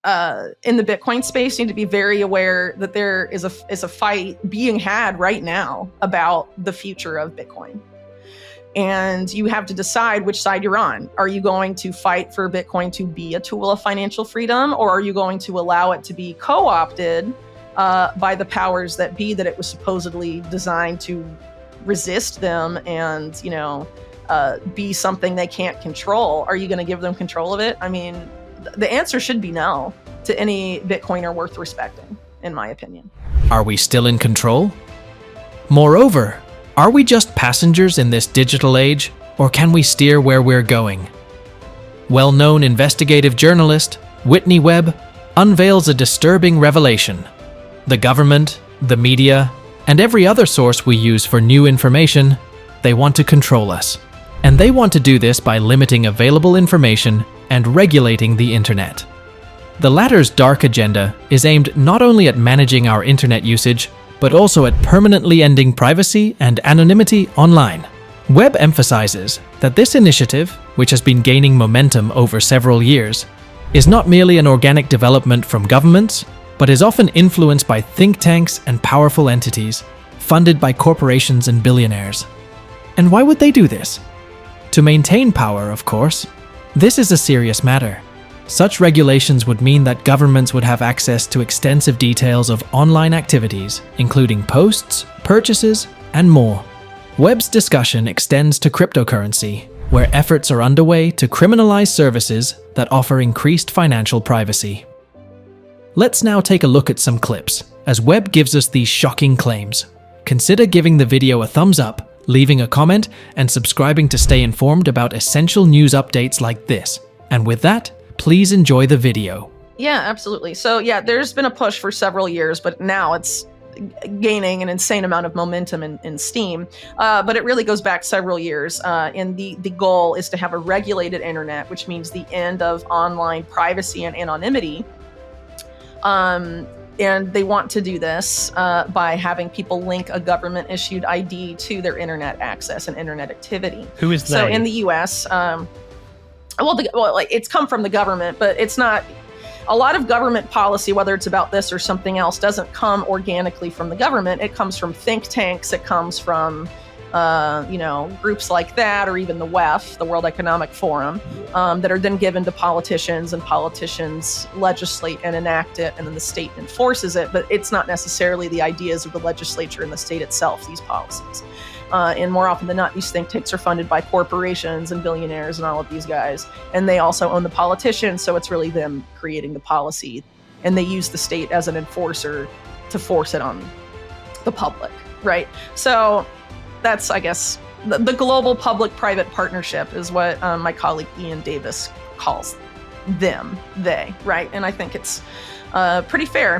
in the Bitcoin space, you need to be very aware that there is a fight being had right now about the future of Bitcoin. And you have to decide which side you're on. Are you going to fight for Bitcoin to be a tool of financial freedom, or are you going to allow it to be co-opted by the powers that be that it was supposedly designed to resist them and, be something they can't control? Are you going to give them control of it? I mean, the answer should be no to any Bitcoiner worth respecting, in my opinion. Are we still in control? Moreover, are we just passengers in this digital age, or can we steer where we're going? Well-known investigative journalist Whitney Webb unveils a disturbing revelation. The government, the media, and every other source we use for new information, they want to control us. And they want to do this by limiting available information and regulating the internet. The latter's dark agenda is aimed not only at managing our internet usage, but also at permanently ending privacy and anonymity online. Webb emphasizes that this initiative, which has been gaining momentum over several years, is not merely an organic development from governments, but is often influenced by think tanks and powerful entities, funded by corporations and billionaires. And why would they do this? To maintain power, of course. This is a serious matter. Such regulations would mean that governments would have access to extensive details of online activities, including posts, purchases, and more. Webb's discussion extends to cryptocurrency, where efforts are underway to criminalize services that offer increased financial privacy. Let's now take a look at some clips, as Webb gives us these shocking claims. Consider giving the video a thumbs up, leaving a comment, and subscribing to stay informed about essential news updates like this. And with that, please enjoy the video. Yeah, absolutely. So yeah, there's been a push for several years, but now it's gaining an insane amount of momentum in steam. But it really goes back several years. And the goal is to have a regulated internet, which means the end of online privacy and anonymity. And they want to do this by having people link a government-issued ID to their internet access and internet activity. Who is they? So in the U.S., it's come from the government, but it's not. A lot of government policy, whether it's about this or something else, doesn't come organically from the government. It comes from think tanks. It comes from, groups like that, or even the WEF, the World Economic Forum, that are then given to politicians, and politicians legislate and enact it, and then the state enforces it. But it's not necessarily the ideas of the legislature and the state itself, these policies. And more often than not, these think tanks are funded by corporations and billionaires and all of these guys. And they also own the politicians, so it's really them creating the policy. And they use the state as an enforcer to force it on the public, right? So that's, I guess, the global public-private partnership is what my colleague Ian Davis calls they, right? And I think it's pretty fair.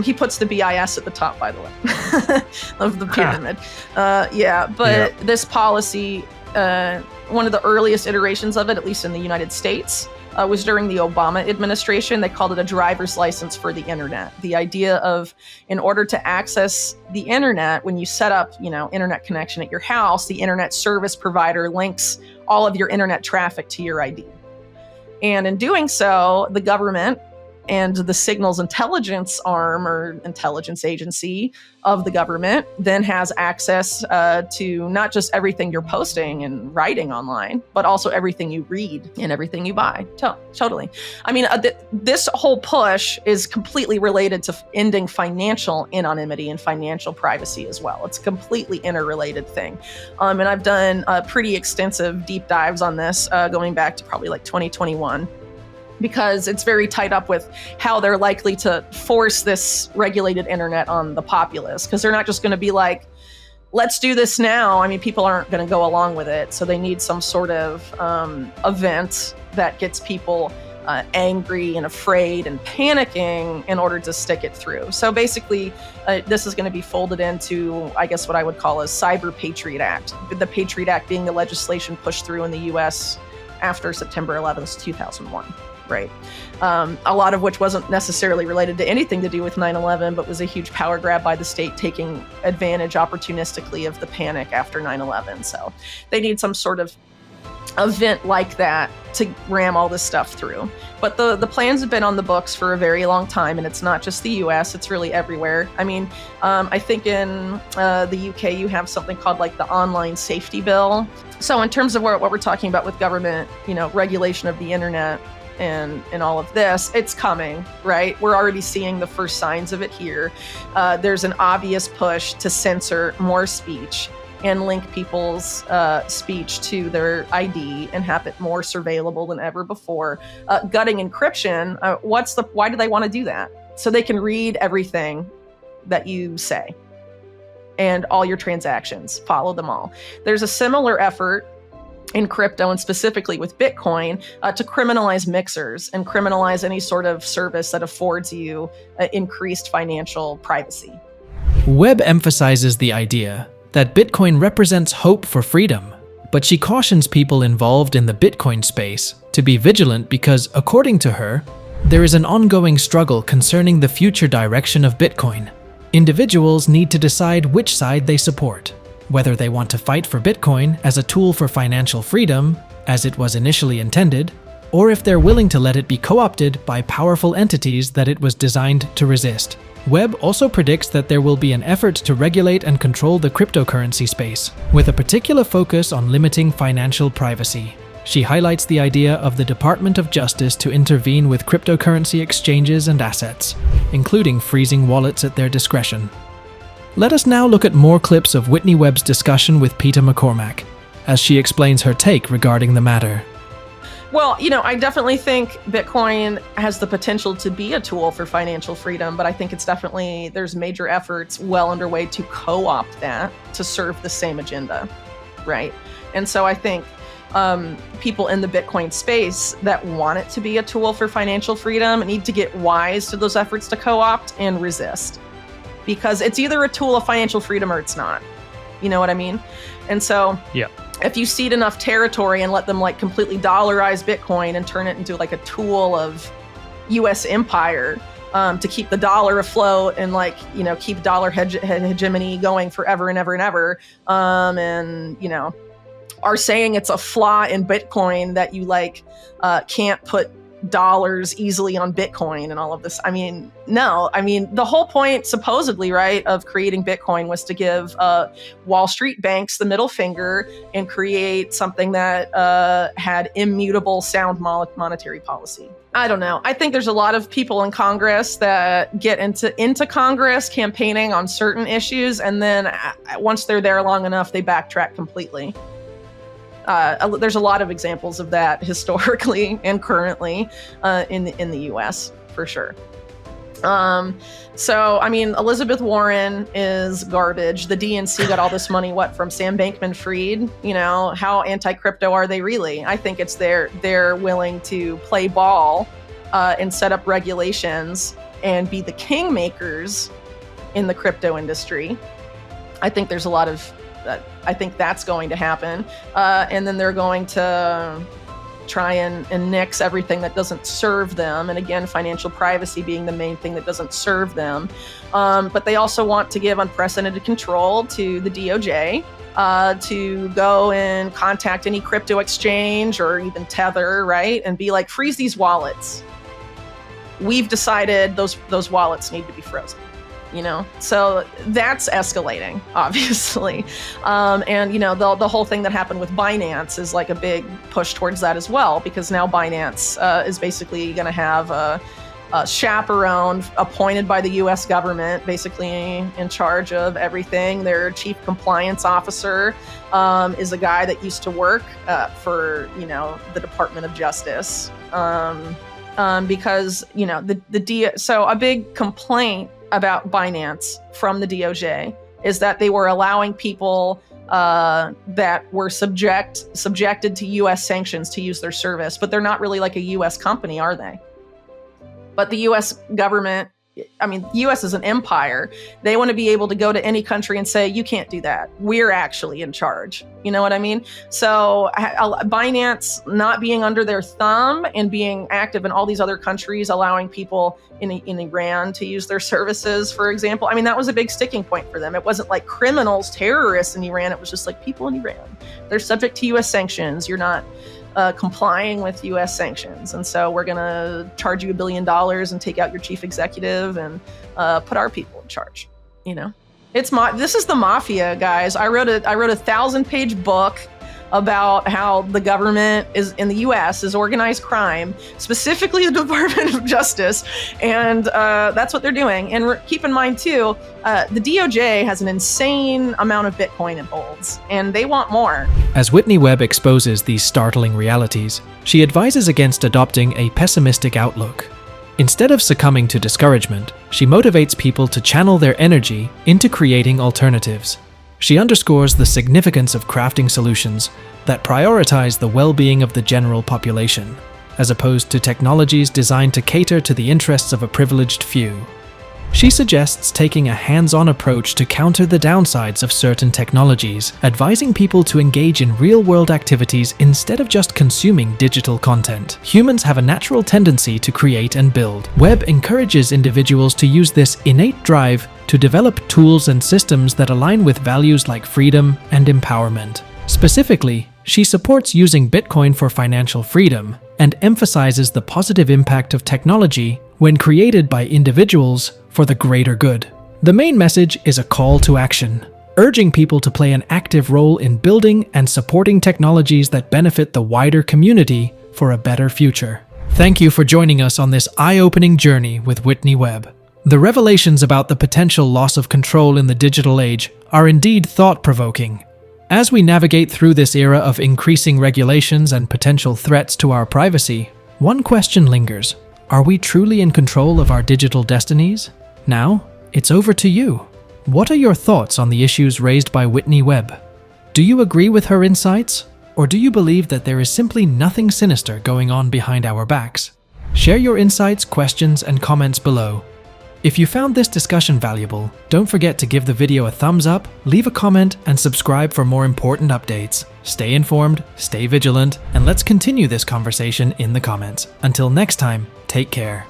He puts the BIS at the top, by the way, of the pyramid. This policy, one of the earliest iterations of it, at least in the United States, was during the Obama administration. They called it a driver's license for the internet. The idea of, in order to access the internet, when you set up, internet connection at your house, the internet service provider links all of your internet traffic to your ID. And in doing so, the government and the signals intelligence arm or intelligence agency of the government then has access to not just everything you're posting and writing online, but also everything you read and everything you buy. Totally. I mean, this whole push is completely related to ending financial anonymity and financial privacy as well. It's a completely interrelated thing. And I've done pretty extensive deep dives on this going back to probably like 2021. Because it's very tied up with how they're likely to force this regulated internet on the populace. Because they're not just going to be like, let's do this now. I mean, people aren't going to go along with it. So they need some sort of event that gets people angry and afraid and panicking in order to stick it through. So basically, this is going to be folded into, I guess, what I would call a Cyber Patriot Act. The Patriot Act being the legislation pushed through in the U.S. after September 11th, 2001. Right. A lot of which wasn't necessarily related to anything to do with 9/11, but was a huge power grab by the state taking advantage opportunistically of the panic after 9/11. So they need some sort of event like that to ram all this stuff through. But the plans have been on the books for a very long time, and it's not just the US, it's really everywhere. I mean, I think in the UK you have something called like the Online Safety Bill. So in terms of what we're talking about with government, regulation of the internet and all of this, it's coming, right? We're already seeing the first signs of it here. There's an obvious push to censor more speech and link people's speech to their ID and have it more surveillable than ever before. Gutting encryption, why do they want to do that? So they can read everything that you say and all your transactions, follow them all. There's a similar effort in crypto, and specifically with Bitcoin, to criminalize mixers and criminalize any sort of service that affords you increased financial privacy. Webb emphasizes the idea that Bitcoin represents hope for freedom, but she cautions people involved in the Bitcoin space to be vigilant because, according to her, there is an ongoing struggle concerning the future direction of Bitcoin. Individuals need to decide which side they support, whether they want to fight for Bitcoin as a tool for financial freedom, as it was initially intended, or if they're willing to let it be co-opted by powerful entities that it was designed to resist. Webb also predicts that there will be an effort to regulate and control the cryptocurrency space, with a particular focus on limiting financial privacy. She highlights the idea of the Department of Justice to intervene with cryptocurrency exchanges and assets, including freezing wallets at their discretion. Let us now look at more clips of Whitney Webb's discussion with Peter McCormack, as she explains her take regarding the matter. Well, I definitely think Bitcoin has the potential to be a tool for financial freedom, but I think there's major efforts well underway to co-opt that to serve the same agenda, right? And so I think people in the Bitcoin space that want it to be a tool for financial freedom need to get wise to those efforts to co-opt and resist. Because it's either a tool of financial freedom or it's not. You know what I mean? And so if you cede enough territory and let them completely dollarize Bitcoin and turn it into a tool of US empire to keep the dollar afloat and keep dollar hegemony going forever and ever and ever, and are saying it's a flaw in Bitcoin that you can't put dollars easily on Bitcoin and all of this. No. The whole point, supposedly, right, of creating Bitcoin was to give Wall Street banks the middle finger and create something that had immutable, sound monetary policy. I don't know. I think there's a lot of people in Congress that get into Congress campaigning on certain issues, and then once they're there long enough, they backtrack completely. There's a lot of examples of that historically and currently in the U.S. for sure. Elizabeth Warren is garbage. The DNC got all this money, from Sam Bankman-Fried? How anti-crypto are they really? I think it's they're willing to play ball and set up regulations and be the kingmakers in the crypto industry. I think there's a lot of I think that's going to happen. And then they're going to try and nix everything that doesn't serve them. And again, financial privacy being the main thing that doesn't serve them. But they also want to give unprecedented control to the DOJ to go and contact any crypto exchange or even Tether, right? And be like, freeze these wallets. We've decided those wallets need to be frozen. So that's escalating, obviously. The whole thing that happened with Binance is a big push towards that as well, because now Binance is basically going to have a chaperone appointed by the U.S. government, basically in charge of everything. Their chief compliance officer is a guy that used to work for, the Department of Justice. Because, so a big complaint about Binance from the DOJ is that they were allowing people that were subjected to U.S. sanctions to use their service, but they're not really a U.S. company, are they? But the U.S. government, the U.S. is an empire. They want to be able to go to any country and say, you can't do that. We're actually in charge. You know what I mean? So Binance not being under their thumb and being active in all these other countries, allowing people in Iran to use their services, for example. That was a big sticking point for them. It wasn't criminals, terrorists in Iran. It was just people in Iran they're subject to U.S. sanctions. You're not complying with U.S. sanctions, and so we're gonna charge you $1 billion and take out your chief executive and put our people in charge. You know, this is the mafia, guys. I wrote a 1,000-page book about how the government is in the U.S. is organized crime, specifically the Department of Justice, and that's what they're doing. And keep in mind too, the DOJ has an insane amount of Bitcoin it holds, and they want more. As Whitney Webb exposes these startling realities, she advises against adopting a pessimistic outlook. Instead of succumbing to discouragement, she motivates people to channel their energy into creating alternatives. She underscores the significance of crafting solutions that prioritize the well-being of the general population, as opposed to technologies designed to cater to the interests of a privileged few. She suggests taking a hands-on approach to counter the downsides of certain technologies, advising people to engage in real-world activities instead of just consuming digital content. Humans have a natural tendency to create and build. Webb encourages individuals to use this innate drive to develop tools and systems that align with values like freedom and empowerment. Specifically, she supports using Bitcoin for financial freedom and emphasizes the positive impact of technology when created by individuals for the greater good. The main message is a call to action, urging people to play an active role in building and supporting technologies that benefit the wider community for a better future. Thank you for joining us on this eye-opening journey with Whitney Webb. The revelations about the potential loss of control in the digital age are indeed thought-provoking. As we navigate through this era of increasing regulations and potential threats to our privacy, one question lingers. Are we truly in control of our digital destinies? Now, it's over to you. What are your thoughts on the issues raised by Whitney Webb? Do you agree with her insights? Or do you believe that there is simply nothing sinister going on behind our backs? Share your insights, questions, and comments below. If you found this discussion valuable, don't forget to give the video a thumbs up, leave a comment, and subscribe for more important updates. Stay informed, stay vigilant, and let's continue this conversation in the comments. Until next time, take care.